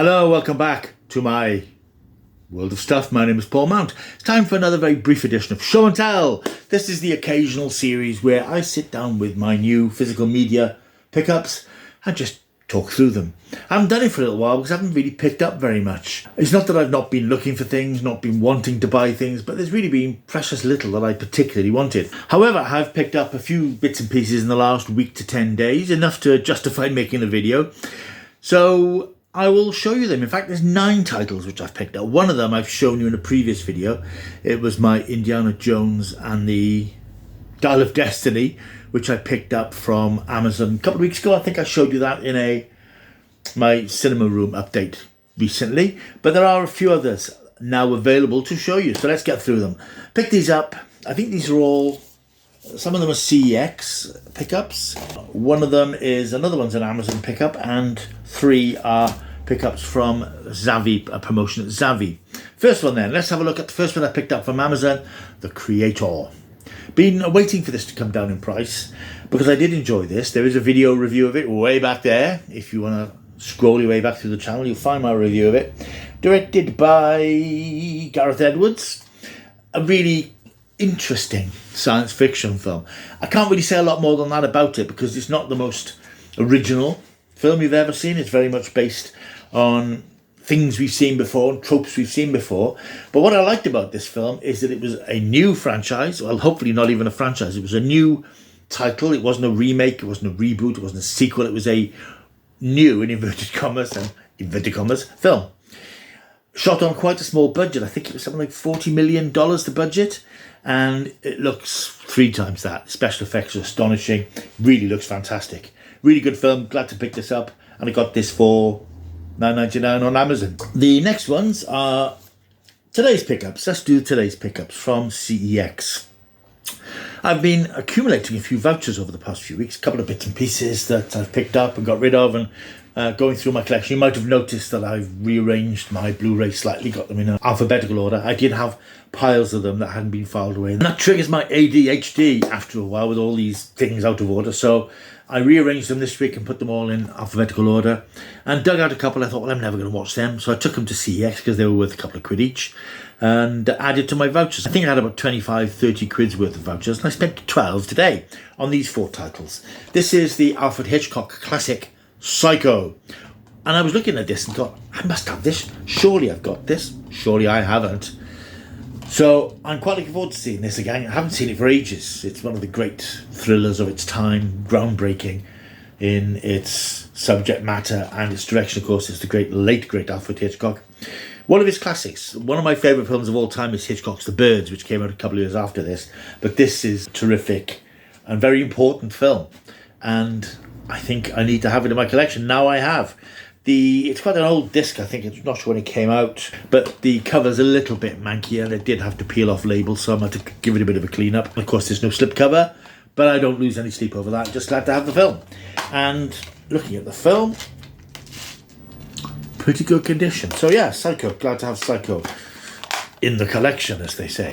Hello, welcome back to my world of stuff. My name is Paul Mount. It's time for another very brief edition of Show and Tell. This is the occasional series where I sit down with my new physical media pickups and just talk through them. I haven't done it for a little while because I haven't really picked up very much. It's not that I've not been looking for things, not been wanting to buy things, but there's really been precious little that I particularly wanted. However, I've picked up a few bits and pieces in the last week to 10 days, enough to justify making a video. So I will show you them. In fact, there's 9 titles which I've picked up. One of them I've shown you in a previous video. It was my Indiana Jones and the Dial of Destiny, which I picked up from Amazon a couple of weeks ago. I think I showed you that in my cinema room update recently. But there are a few others now available to show you. So let's get through them. Pick these up. I think these are all, some of them are CEX pickups. One of them is, another one's an Amazon pickup, and 3 are pickups from Zavi, a promotion at Zavi. First one then, let's have a look at the first one I picked up from Amazon, The Creator. Been waiting for this to come down in price because I did enjoy this. There is a video review of it way back there. If you want to scroll your way back through the channel, you'll find my review of it. Directed by Gareth Edwards. A really interesting science fiction film. I can't really say a lot more than that about it because it's not the most original film you've ever seen. It's very much based on things we've seen before and tropes we've seen before. But what I liked about this film is that it was a new franchise. Well, hopefully not even a franchise. It was a new title. It wasn't a remake. It wasn't a reboot. It wasn't a sequel. It was a new, in inverted commas, film. Shot on quite a small budget. I think it was something like $40 million, the budget. And it looks 3 times that. Special effects are astonishing. Really looks fantastic. Really good film. Glad to pick this up. And I got this for $9.99 on Amazon. The next ones are today's pickups. Let's do today's pickups from CEX. I've been accumulating a few vouchers over the past few weeks. A couple of bits and pieces that I've picked up and got rid of, and going through my collection. You might have noticed that I've rearranged my Blu-Rays slightly, got them in an alphabetical order. I did have piles of them that hadn't been filed away. And that triggers my ADHD after a while with all these things out of order. So I rearranged them this week and put them all in alphabetical order and dug out a couple. I thought, well, I'm never going to watch them. So I took them to CEX because they were worth a couple of quid each and added to my vouchers. I think I had about 25, 30 quid's worth of vouchers, and I spent 12 today on these 4 titles. This is the Alfred Hitchcock classic, Psycho. And I was looking at this and thought, I must have this. Surely I've got this. Surely I haven't. So I'm quite looking forward to seeing this again. I haven't seen it for ages. It's one of the great thrillers of its time, groundbreaking in its subject matter and its direction. Of course, it's the late great Alfred Hitchcock. One of his classics. One of my favourite films of all time is Hitchcock's The Birds, which came out a couple of years after this. But this is a terrific and very important film. And I think I need to have it in my collection. Now I have. It's quite an old disc, I think. I'm not sure when it came out, but the cover's a little bit manky and it did have to peel off labels, so I had to give it a bit of a clean up. Of course, there's no slipcover, but I don't lose any sleep over that. Just glad to have the film. And looking at the film, pretty good condition. So yeah, Psycho. Glad to have Psycho in the collection, as they say.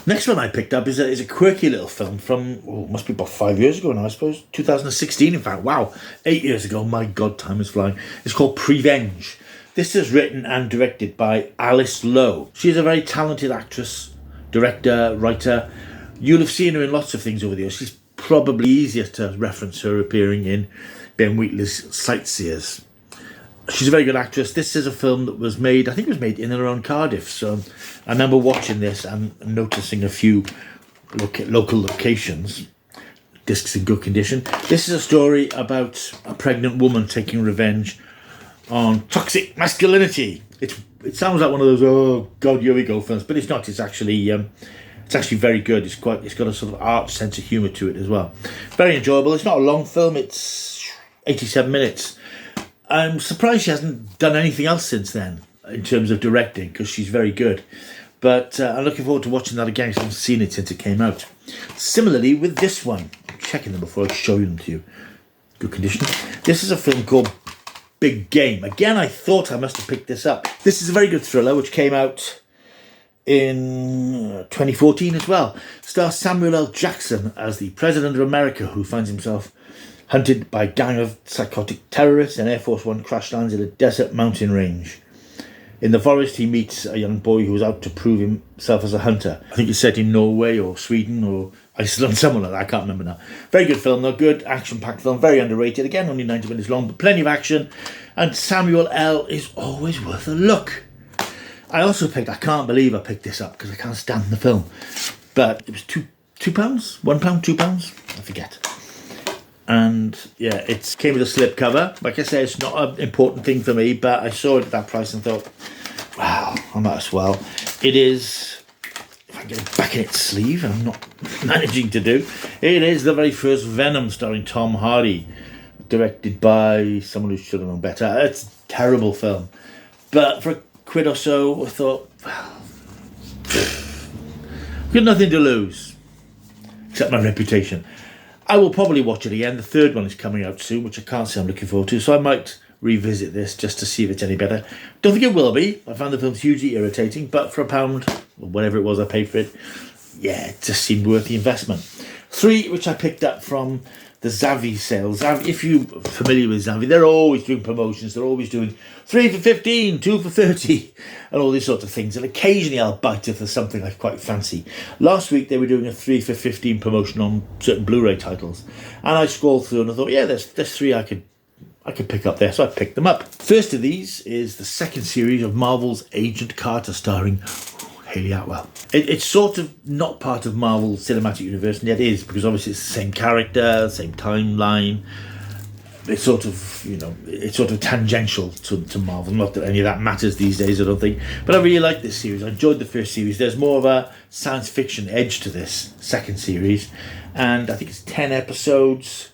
Next one I picked up is a quirky little film from, must be about 5 years ago now, I suppose. 2016, in fact. Wow, 8 years ago. My God, time is flying. It's called Prevenge. This is written and directed by Alice Lowe. She's a very talented actress, director, writer. You'll have seen her in lots of things over the years. She's probably easier to reference her appearing in Ben Wheatley's Sightseers. She's a very good actress. This is a film that was made, I think it was made in and around Cardiff. So I remember watching this and noticing a few local locations. Discs in good condition. This is a story about a pregnant woman taking revenge on toxic masculinity. It sounds like one of those, oh God, here we go films, but it's not. It's actually very good. It's got a sort of art sense of humour to it as well. Very enjoyable. It's not a long film. It's 87 minutes. I'm surprised she hasn't done anything else since then in terms of directing, because she's very good. But I'm looking forward to watching that again. I haven't seen it since it came out. Similarly with this one, I'm checking them before I show them to you. Good condition. This is a film called Big Game. Again, I thought I must have picked this up. This is a very good thriller which came out in 2014 as well. Stars Samuel L. Jackson as the President of America, who finds himself Hunted by a gang of psychotic terrorists, an Air Force One crash lands in a desert mountain range. In the forest, he meets a young boy who was out to prove himself as a hunter. I think it's set in Norway or Sweden or Iceland, somewhere like that. I can't remember now. Very good film, though. Good action-packed film. Very underrated. Again, only 90 minutes long, but plenty of action. And Samuel L. is always worth a look. I also picked, I can't believe I picked this up because I can't stand the film. But it was £2, £1, £2? I forget. And yeah, it came with a slip cover. Like I say, it's not an important thing for me, but I saw it at that price and thought, wow, I might as well. It is, if I get it back in its sleeve, and I'm not managing to do, it is the very first Venom starring Tom Hardy, directed by someone who should have known better. It's a terrible film. But for £1 or so, I thought, well, I've got nothing to lose, except my reputation. I will probably watch it again. The third one is coming out soon, which I can't say I'm looking forward to, so I might revisit this just to see if it's any better. Don't think it will be. I found the film hugely irritating, but for £1, or whatever it was I paid for it, yeah, it just seemed worth the investment. 3, which I picked up from the Zavi sale. Zavi, if you're familiar with Zavi, they're always doing promotions. They're always doing 3 for 15, 2 for 30, and all these sorts of things. And occasionally I'll bite if there's something I quite fancy. Last week they were doing a 3 for 15 promotion on certain Blu-ray titles, and I scrolled through and I thought, yeah, there's 3 I could pick up there, so I picked them up. First of these is the second series of Marvel's Agent Carter, starring Hayley Atwell. It's sort of not part of Marvel Cinematic Universe, and yet it is, because obviously it's the same character, same timeline. It's sort of, it's sort of tangential to Marvel. Not that any of that matters these days, I don't think. But I really like this series. I enjoyed the first series. There's more of a science fiction edge to this second series, and I think it's 10 episodes.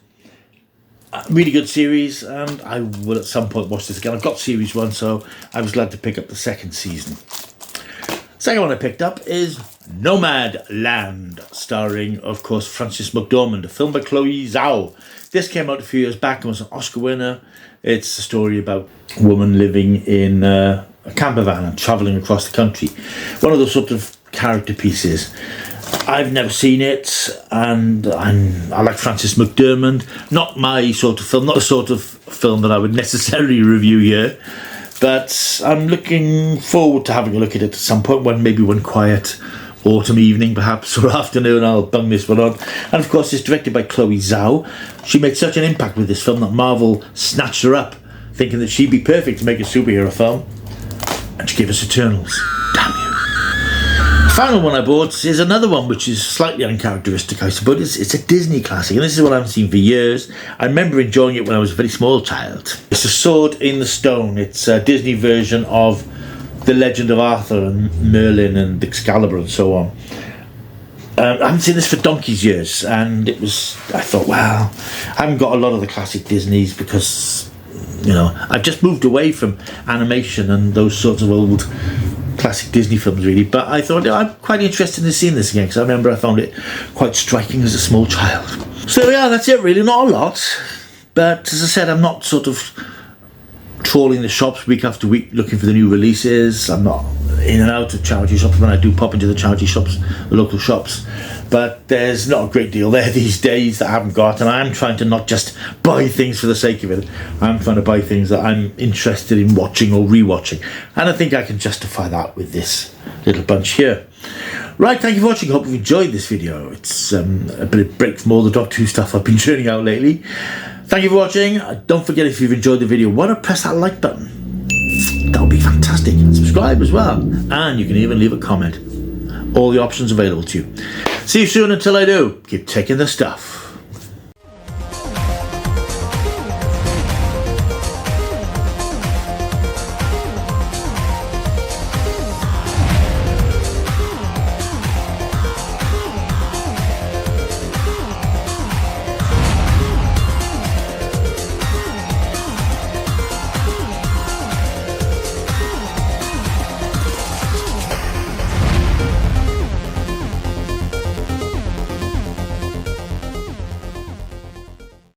Really good series, and I will at some point watch this again. I've got series 1, so I was glad to pick up the second season. Second one I picked up is Nomad Land, starring, of course, Frances McDormand, a film by Chloe Zhao. This came out a few years back and was an Oscar winner. It's a story about a woman living in a camper van and travelling across the country. One of those sort of character pieces. I've never seen it, and I like Frances McDormand. Not my sort of film, not the sort of film that I would necessarily review here. But I'm looking forward to having a look at it at some point, maybe one quiet autumn evening perhaps, or afternoon. I'll bung this one on. And of course it's directed by Chloe Zhao. She made such an impact with this film that Marvel snatched her up, thinking that she'd be perfect to make a superhero film, and she gave us Eternals. Damn you. The final one I bought is another one which is slightly uncharacteristic, I suppose. It's a Disney classic, and this is one I haven't seen for years. I remember enjoying it when I was a very small child. It's A Sword in the Stone. It's a Disney version of The Legend of Arthur and Merlin and Excalibur and so on. I haven't seen this for donkey's years, and I thought, wow, I haven't got a lot of the classic Disneys because, I've just moved away from animation and those sorts of old classic Disney films, really. But I thought, I'm quite interested in seeing this again, because I remember I found it quite striking as a small child. So yeah, that's it really, not a lot. But as I said, I'm not sort of trawling the shops week after week looking for the new releases. I'm not in and out of charity shops when I do pop into the charity shops, the local shops. But there's not a great deal there these days that I haven't got, and I'm trying to not just buy things for the sake of it. I'm trying to buy things that I'm interested in watching or rewatching, and I think I can justify that with this little bunch here. Right, thank you for watching. Hope you've enjoyed this video. It's a bit of break from all the Doctor Who stuff I've been churning out lately. Thank you for watching. Don't forget, if you've enjoyed the video, why not press that like button? That would be fantastic. And subscribe as well, and you can even leave a comment. All the options available to you. See you soon. Until I do, keep taking the stuff.